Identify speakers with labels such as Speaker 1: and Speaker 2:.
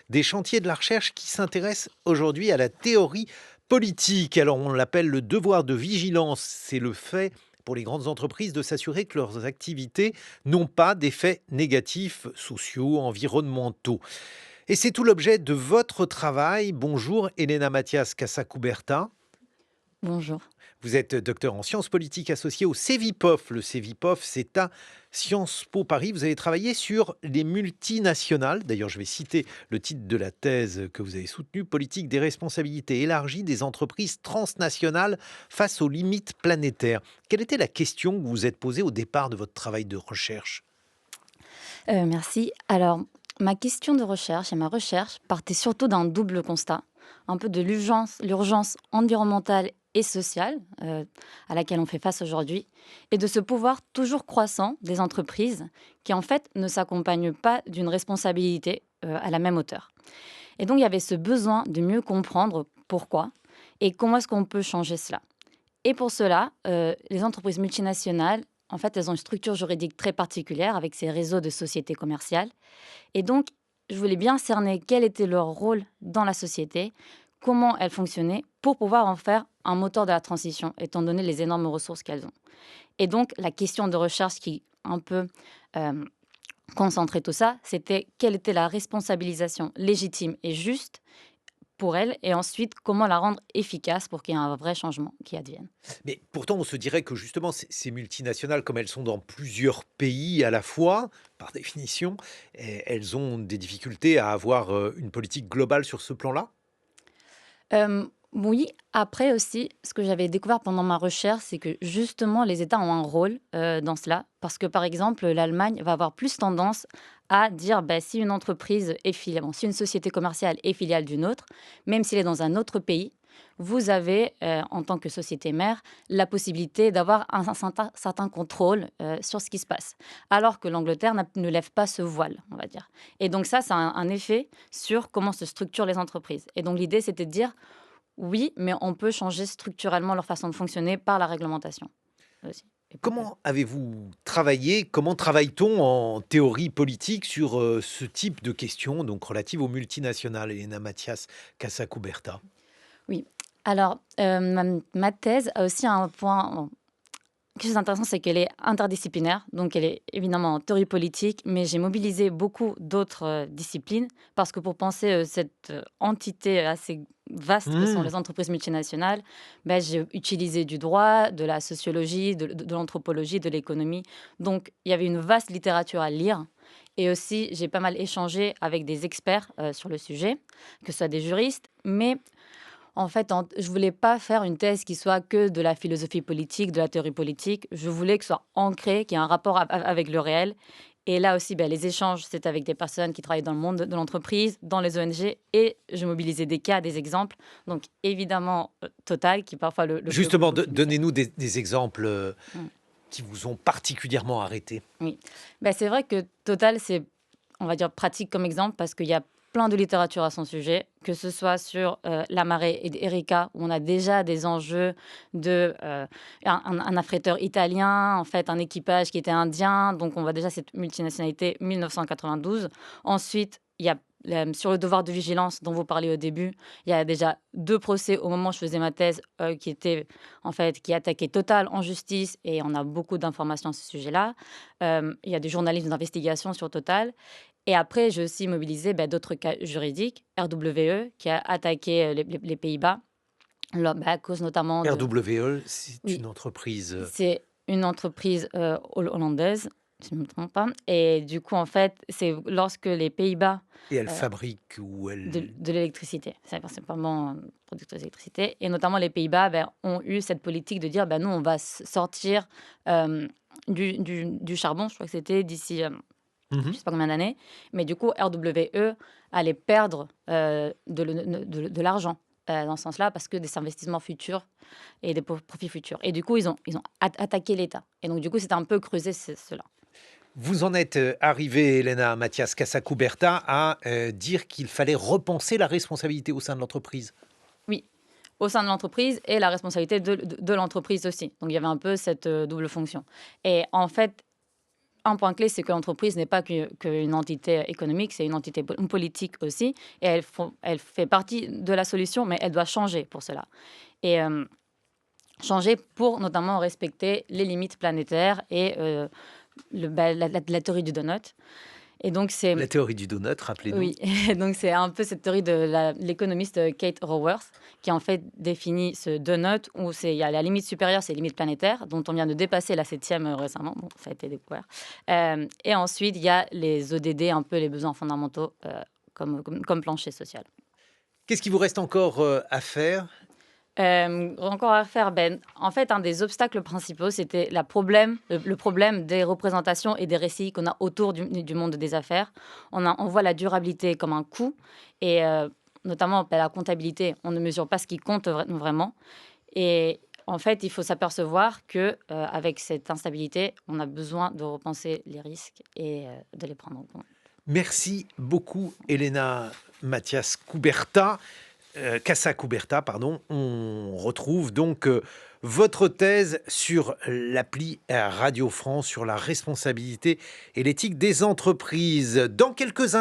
Speaker 1: des chantiers de la recherche qui s'intéressent aujourd'hui à la théorie politique. Alors on l'appelle le devoir de vigilance. C'est le fait pour les grandes entreprises de s'assurer que leurs activités n'ont pas d'effets négatifs sociaux, environnementaux. Et c'est tout l'objet de votre travail. Bonjour Elena Mathias Casacuberta.
Speaker 2: Bonjour.
Speaker 1: Vous êtes docteur en sciences politiques associé au CEVIPOF. Le CEVIPOF, c'est à Sciences Po Paris. Vous avez travaillé sur les multinationales. D'ailleurs, je vais citer le titre de la thèse que vous avez soutenue, Politique des responsabilités élargies des entreprises transnationales face aux limites planétaires. Quelle était la question que vous vous êtes posée au départ de votre travail de recherche?
Speaker 2: Merci. Alors, ma question de recherche et ma recherche partaient surtout d'un double constat, un peu de l'urgence environnementale et sociale à laquelle on fait face aujourd'hui, et de ce pouvoir toujours croissant des entreprises qui, en fait, ne s'accompagnent pas d'une responsabilité à la même hauteur. Et donc, il y avait ce besoin de mieux comprendre pourquoi et comment est-ce qu'on peut changer cela. Et pour cela, les entreprises multinationales, en fait, elles ont une structure juridique très particulière avec ces réseaux de sociétés commerciales. Et donc, je voulais bien cerner quel était leur rôle dans la société, comment elles fonctionnaient, pour pouvoir en faire un moteur de la transition, étant donné les énormes ressources qu'elles ont. Et donc, la question de recherche qui un peu euh, concentrait tout ça, c'était quelle était la responsabilisation légitime et juste pour elles, et ensuite comment la rendre efficace pour qu'il y ait un vrai changement qui advienne.
Speaker 1: Mais pourtant, on se dirait que justement, ces multinationales, comme elles sont dans plusieurs pays à la fois, par définition, elles ont des difficultés à avoir une politique globale sur ce plan-là.
Speaker 2: Oui, après aussi, ce que j'avais découvert pendant ma recherche, c'est que justement les États ont un rôle, dans cela. Parce que, par exemple, l'Allemagne va avoir plus tendance à dire, bah, si une entreprise est filiale, bon, si une société commerciale est filiale d'une autre, même s'elle est dans un autre pays, vous avez, en tant que société mère, la possibilité d'avoir un certain contrôle, sur ce qui se passe. Alors que l'Angleterre ne lève pas ce voile, on va dire. Et donc ça a un effet sur comment se structurent les entreprises. Et donc l'idée, c'était de dire: oui, mais on peut changer structurellement leur façon de fonctionner par la réglementation aussi et pas que.
Speaker 1: Comment avez-vous travaillé, comment travaille-t-on en théorie politique sur ce type de questions, donc relatives aux multinationales, Elena Mathias Casacuberta?
Speaker 2: Oui. Alors, ma thèse a aussi un point, bon, quelque chose d'intéressant, c'est qu'elle est interdisciplinaire, donc elle est évidemment en théorie politique, mais j'ai mobilisé beaucoup d'autres, disciplines parce que pour penser, cette, entité assez vaste que sont
Speaker 1: Hmm.
Speaker 2: les entreprises multinationales, bah, j'ai utilisé du droit, de la sociologie, de l'anthropologie, de l'économie. Donc il y avait une vaste littérature à lire, et aussi j'ai pas mal échangé avec des experts, sur le sujet, que ce soit des juristes, mais en fait, je voulais pas faire une thèse qui soit que de la philosophie politique, de la théorie politique. Je voulais que ce soit ancré, qu'il y ait un rapport avec le réel. Et là aussi, ben, les échanges, c'est avec des personnes qui travaillent dans le monde de l'entreprise, dans les ONG, et je mobilisais des cas, des exemples. Donc évidemment, Total, qui est parfois
Speaker 1: Justement,
Speaker 2: le plus célèbre.
Speaker 1: donnez-nous des exemples
Speaker 2: Mm.
Speaker 1: qui vous ont particulièrement arrêté.
Speaker 2: Oui. Ben, c'est vrai que Total, c'est, on va dire, pratique comme exemple parce qu'il y a plein de littérature à son sujet, que ce soit sur la marée et Erika, où on a déjà des enjeux de un affréteur italien, en fait, un équipage qui était indien, donc on voit déjà cette multinationalité 1992. Ensuite, il y a sur le devoir de vigilance dont vous parliez au début, il y a déjà 2 procès au moment où je faisais ma thèse, qui étaient en fait, qui attaquaient Total en justice, et on a beaucoup d'informations à ce sujet-là. Il y a des journalistes d'investigation sur Total, et après, j'ai aussi mobilisé, bah, d'autres cas juridiques. RWE qui a attaqué, les Pays-Bas, à cause notamment de.
Speaker 1: RWE, c'est
Speaker 2: Oui,
Speaker 1: une entreprise
Speaker 2: c'est une entreprise, hollandaise, si je ne me trompe pas, et du coup, en fait, c'est lorsque les Pays-Bas,
Speaker 1: et elle
Speaker 2: heu,
Speaker 1: fabrique ou elle...
Speaker 2: de l'électricité, c'est principalement, producteur d'électricité, et notamment les Pays-Bas, ont eu cette politique de dire: «Bah, nous, on va sortir, du charbon», je crois que c'était d'ici, je
Speaker 1: Mhm.
Speaker 2: sais pas combien d'années, mais du coup, RWE allait perdre, de l'argent, dans ce sens-là, parce que des investissements futurs et des profits futurs. Et du coup, ils ont attaqué l'État. Et donc, du coup, c'était un peu creuser cela.
Speaker 1: Vous en êtes arrivé, Elena Mathias Casacuberta, à dire qu'il fallait repenser la responsabilité au sein de l'entreprise.
Speaker 2: Oui, au sein de l'entreprise, et la responsabilité de l'entreprise aussi. Donc, il y avait un peu cette double fonction. Et en fait, un point clé, c'est que l'entreprise n'est pas qu'une entité économique, c'est une entité politique aussi. Et elle fait partie de la solution, mais elle doit changer pour cela. Et changer pour notamment respecter les limites planétaires et la théorie du donut. Et donc, c'est
Speaker 1: La théorie du donut, rappelez-nous.
Speaker 2: oui, donc c'est un peu cette théorie de l'économiste Kate Raworth qui en fait définit ce donut où il y a la limite supérieure, c'est la limite planétaire, dont on vient de dépasser la septième récemment, bon, ça a été découvert. Et ensuite, il y a les ODD, un peu les besoins fondamentaux comme plancher social.
Speaker 1: Qu'est-ce qui vous reste encore à faire?
Speaker 2: Encore à faire, Ben. En fait, un des obstacles principaux, c'était le problème des représentations et des récits qu'on a autour du monde des affaires. On voit la durabilité comme un coût et notamment la comptabilité, on ne mesure pas ce qui compte vraiment. Et en fait, il faut s'apercevoir que avec cette instabilité, on a besoin de repenser les risques et de les prendre en compte.
Speaker 1: Merci beaucoup, Elena Mathias Couberta. Casa Couberta, pardon. On retrouve donc votre thèse sur l'appli Radio France, sur la responsabilité et l'éthique des entreprises. Dans quelques